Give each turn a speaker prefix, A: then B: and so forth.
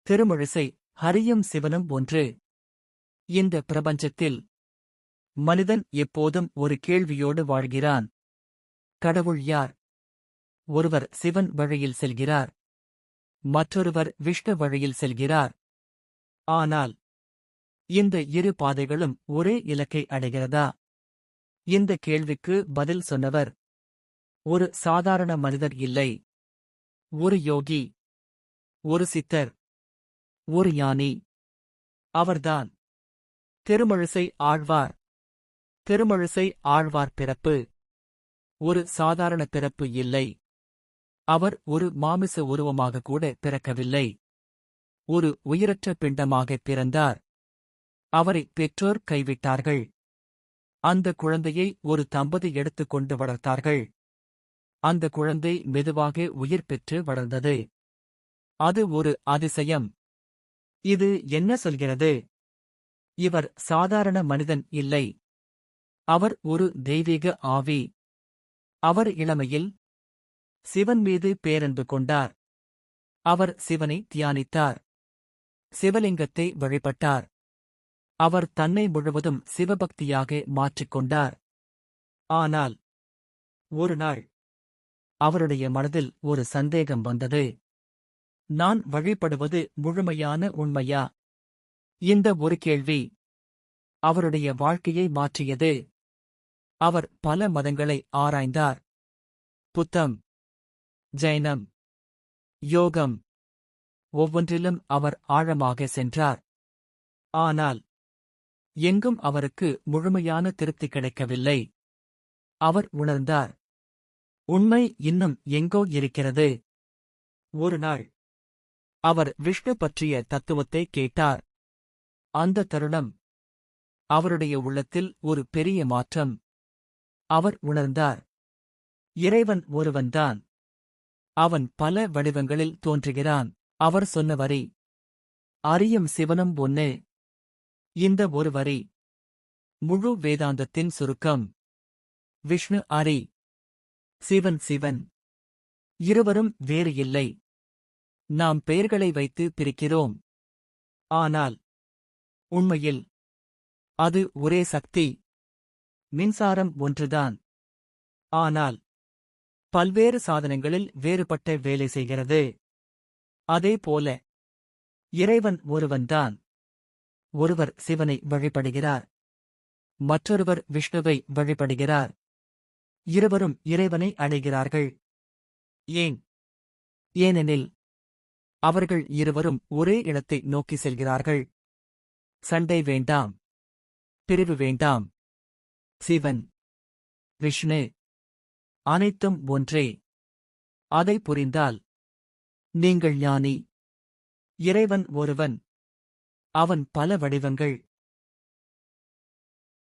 A: திருமழிசை ஹரியும் சிவனும் ஒன்று. இந்த பிரபஞ்சத்தில் மனிதன் எப்போதும் ஒரு கேள்வியோடு வாழ்கிறான். கடவுள் யார்? ஒருவர் சிவன் வழியில் செல்கிறார், மற்றொருவர் விஷ்ணு வழியில் செல்கிறார். ஆனால் இந்த இரு பாதைகளும் ஒரே இலக்கை அடைகிறதா? இந்த கேள்விக்கு பதில் சொன்னவர் ஒரு சாதாரண மனிதர் இல்லை. ஒரு யோகி, ஒரு சித்தர், ஒரு ஞானி. அவர்தான் திருமழிசை ஆழ்வார். திருமழிசை ஆழ்வார் பிறப்பு ஒரு சாதாரண பிறப்பு இல்லை. அவர் ஒரு மாமிச உருவமாக கூட பிறக்கவில்லை. ஒரு உயிரற்ற பிண்டமாகப் பிறந்தார். அவரை பெற்றோர் கைவிட்டார்கள். அந்த குழந்தையை ஒரு தம்பதி எடுத்துக்கொண்டு வளர்த்தார்கள். அந்த குழந்தை மெதுவாக உயிர் பெற்று வளர்ந்தது. அது ஒரு அதிசயம். இது என்ன சொல்கிறது? இவர் சாதாரண மனிதன் இல்லை. அவர் ஒரு தெய்வீக ஆவி. அவர் இளமையில் சிவன் மீது பேரன்பு கொண்டார். அவர் சிவனை தியானித்தார். சிவலிங்கத்தை வழிபட்டார். அவர் தன்னை முழுவதும் சிவபக்தியாக மாற்றிக்கொண்டார். ஆனால் ஒரு நாள் அவருடைய மனதில் ஒரு சந்தேகம் வந்தது. நான் வழிபடுவது முழுமையான உண்மையா? இந்த ஒரு கேள்வி அவருடைய வாழ்க்கையை மாற்றியது. அவர் பல மதங்களை ஆராய்ந்தார். புத்தம், ஜைனம், யோகம், ஒவ்வொன்றிலும் அவர் ஆழமாக சென்றார். ஆனால் எங்கும் அவருக்கு முழுமையான திருப்தி கிடைக்கவில்லை. அவர் உணர்ந்தார், உண்மை இன்னும் எங்கோ இருக்கிறது. ஒரு நாள் அவர் விஷ்ணு பற்றிய தத்துவத்தை கேட்டார். அந்த தருணம் அவருடைய உள்ளத்தில் ஒரு பெரிய மாற்றம். அவர் உணர்ந்தார், இறைவன் ஒருவன்தான். அவன் பல வடிவங்களில் தோன்றுகிறான். அவர் சொன்ன வரி, அரியும் சிவனும் ஒன்னு. இந்த ஒரு வரி முழு வேதாந்தத்தின் சுருக்கம். விஷ்ணு அரி, சிவன் சிவன். இருவரும் வேறு இல்லை. நாம் பெயர்களை வைத்து பிரிக்கிறோம். ஆனால் உண்மையில் அது ஒரே சக்தி. மின்சாரம் ஒன்றுதான். ஆனால் பல்வேறு சாதனங்களில் வேறுபட்ட வேலை செய்கிறது. அதேபோல இறைவன் ஒருவன்தான். ஒருவர் சிவனை வழிபடுகிறார், மற்றொருவர் விஷ்ணுவை வழிபடுகிறார். இருவரும் இறைவனை அடைகிறார்கள். ஏன்? ஏனெனில் அவர்கள் இருவரும் ஒரே இடத்தை நோக்கி செல்கிறார்கள். சண்டை வேண்டாம், பிரிவு வேண்டாம். சிவன், விஷ்ணு அனைத்தும் ஒன்றே. அதை புரிந்தால் நீங்கள் ஞானி. இறைவன் ஒருவன். அவன் பல வடிவங்கள்.